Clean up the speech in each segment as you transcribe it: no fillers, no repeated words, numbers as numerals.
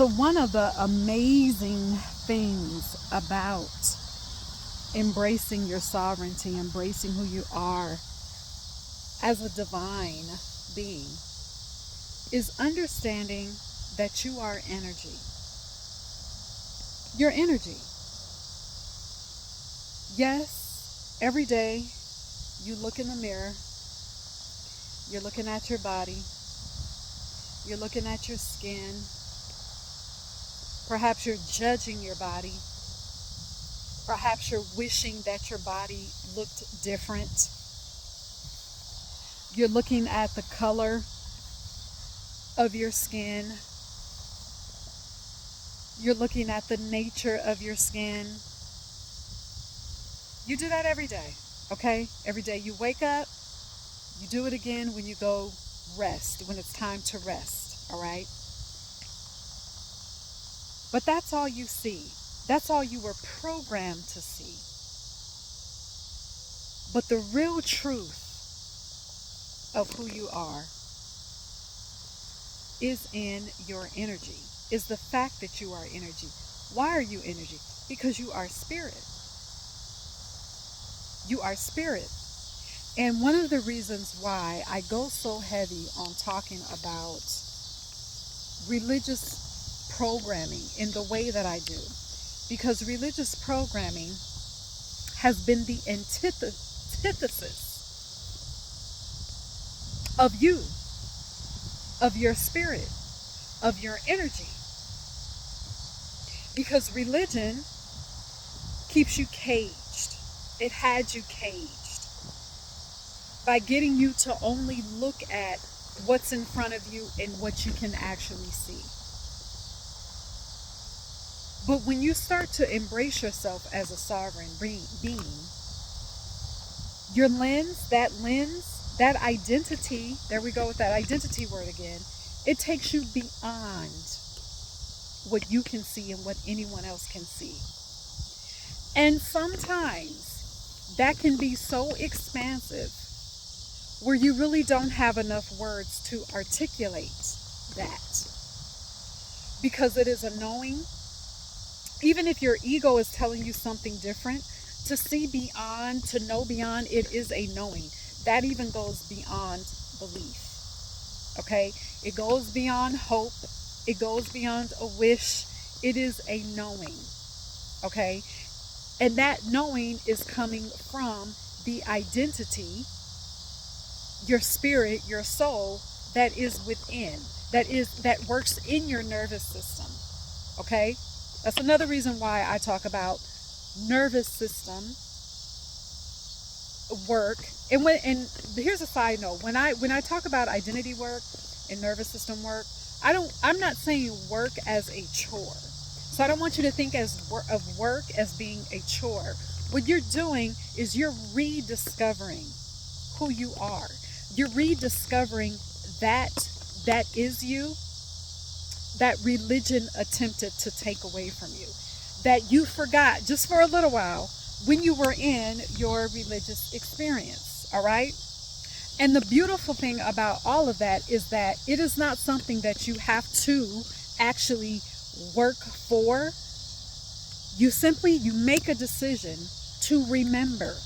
So one of the amazing things about embracing your sovereignty, embracing who you are as a divine being, is understanding that you are energy. Your energy. Yes, every day you look in the mirror, you're looking at your body, you're looking at your skin, perhaps you're judging your body, perhaps you're wishing that your body looked different. You're looking at the color of your skin. You're looking at the nature of your skin. You do that every day, okay? Every day you wake up, you do it again when you go rest, when it's time to rest, all right? But that's all you see. That's all you were programmed to see. But the real truth of who you are is in your energy, is the fact that you are energy. Why are you energy? Because you are spirit. You are spirit. And one of the reasons why I go so heavy on talking about religious programming in the way that I do, because religious programming has been the antithesis of you, of your spirit, of your energy. Because religion keeps you caged. It had you caged by getting you to only look at what's in front of you and what you can actually see. But when you start to embrace yourself as a sovereign being, your lens, that identity, there we go with that identity word again, it takes you beyond what you can see and what anyone else can see. And sometimes that can be so expansive where you really don't have enough words to articulate that. Because it is a knowing. Even if your ego is telling you something different, to see beyond, to know beyond, it is a knowing. That even goes beyond belief. Okay? It goes beyond hope. It goes beyond a wish. It is a knowing. Okay? And that knowing is coming from the identity, your spirit, your soul that is within, that works in your nervous system. Okay? That's another reason why I talk about nervous system work. And here's a side note. When I talk about identity work and nervous system work, I'm not saying work as a chore. So I don't want you to think of work as being a chore. What you're doing is you're rediscovering who you are. You're rediscovering that is you, that religion attempted to take away from you, that you forgot just for a little while when you were in your religious experience, all right? And the beautiful thing about all of that is that it is not something that you have to actually work for. You make a decision to remember,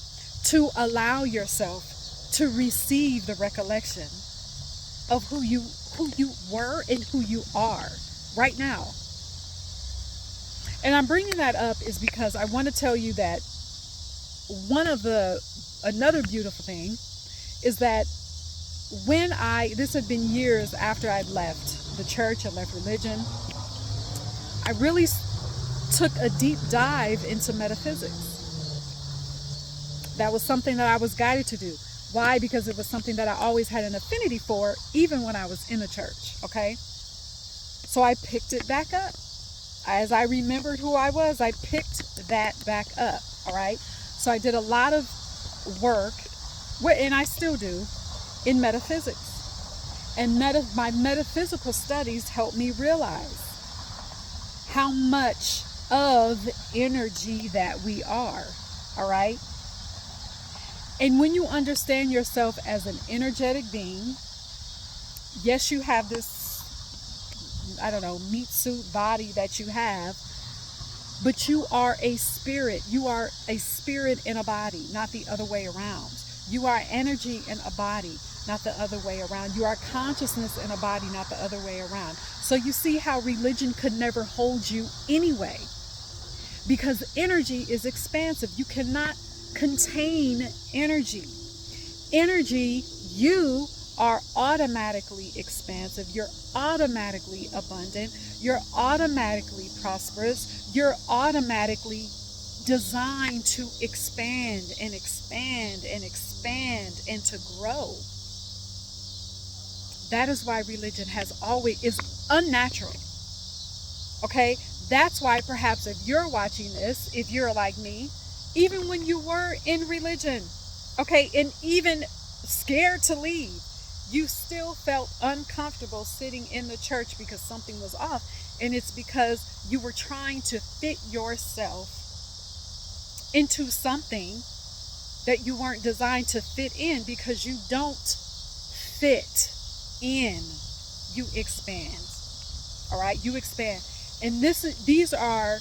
to allow yourself to receive the recollection of who you were and who you are right now. And I'm bringing that up is because I want to tell you that another beautiful thing is that this had been years after I'd left the church, I left religion, I really took a deep dive into metaphysics. That was something that I was guided to do. Why? Because it was something that I always had an affinity for, even when I was in the church, okay? So I picked it back up. As I remembered who I was, I picked that back up, all right? So I did a lot of work, and I still do, in metaphysics. And my metaphysical studies helped me realize how much of energy that we are, all right? And when you understand yourself as an energetic being, yes, you have this I don't know, meat suit body that you have, but you are a spirit. You are a spirit in a body, not the other way around. You are energy in a body, not the other way around. You are consciousness in a body, not the other way around. So you see how religion could never hold you anyway, because energy is expansive. You cannot contain energy. Energy, you are automatically expansive. You're automatically abundant. You're automatically prosperous. You're automatically designed to expand and expand and expand and to grow. That is why religion is unnatural. Okay? That's why perhaps if you're watching this, if you're like me, even when you were in religion, okay, and even scared to leave, you still felt uncomfortable sitting in the church because something was off. And it's because you were trying to fit yourself into something that you weren't designed to fit in, because you don't fit in. You expand. All right? You expand. And these are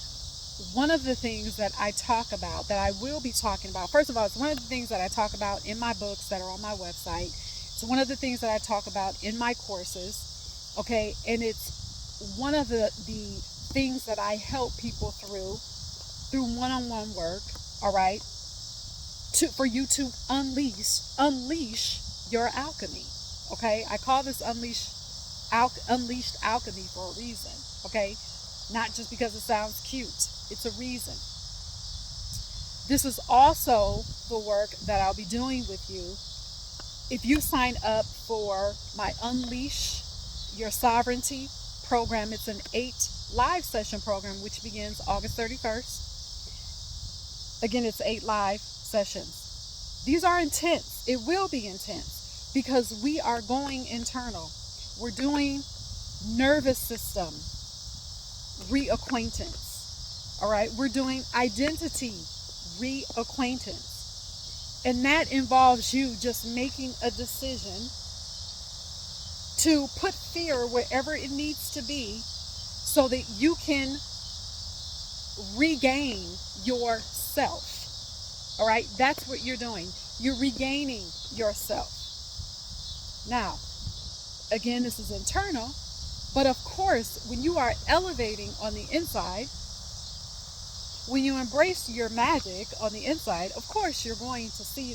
one of the things that I talk about, that I will be talking about. First of all, it's one of the things that I talk about in my books that are on my website. It's one of the things that I talk about in my courses, okay? And it's one of the things that I help people through one-on-one work, all right? For you to unleash your alchemy, okay? I call this unleashed alchemy for a reason, okay? Not just because it sounds cute. It's a reason. This is also the work that I'll be doing with you if you sign up for my Unleash Your Sovereignty program. It's an 8 live session program which begins August 31st. Again, it's 8 live sessions. These are intense. It will be intense because we are going internal. We're doing nervous system reacquaintance. All right, we're doing identity reacquaintance. And that involves you just making a decision to put fear wherever it needs to be so that you can regain yourself. All right, that's what you're doing. You're regaining yourself. Now, again, this is internal, but of course, when you are elevating on the inside, when you embrace your magic on the inside, of course, you're going to see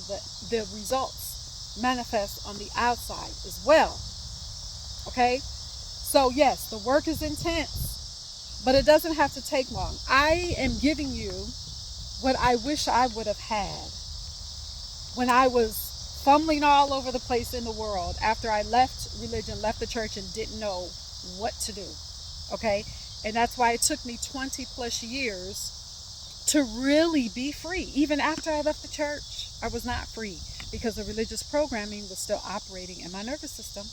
the results manifest on the outside as well. Okay? So yes, the work is intense, but it doesn't have to take long. I am giving you what I wish I would have had when I was fumbling all over the place in the world after I left religion, left the church, and didn't know what to do. Okay? And that's why it took me 20 plus years to really be free. Even after I left the church, I was not free because the religious programming was still operating in my nervous system.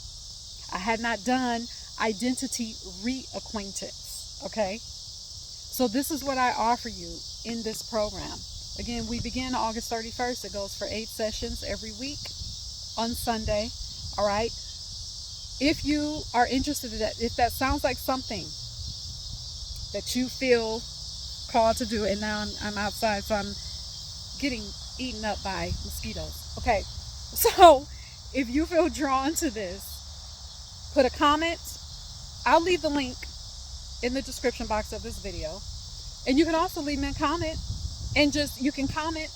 I had not done identity reacquaintance. Okay? So this is what I offer you in this program. Again, we begin August 31st. It goes for 8 sessions every week on Sunday. All right? If you are interested in that, if that sounds like something that you feel called to do, and now I'm outside, so I'm getting eaten up by mosquitoes. Okay, so if you feel drawn to this, put a comment. I'll leave the link in the description box of this video, and you can also leave me a comment, and you can comment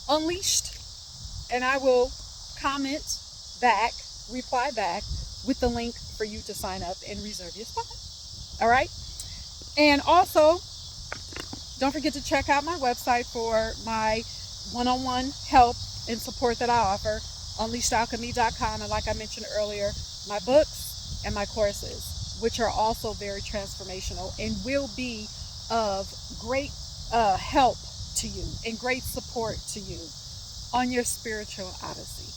unleashed, and I will comment back, reply back with the link for you to sign up and reserve your spot. All right, and also don't forget to check out my website for my one-on-one help and support that I offer, unleashedalchemy.com. And like I mentioned earlier, my books and my courses, which are also very transformational and will be of great help to you and great support to you on your spiritual odyssey.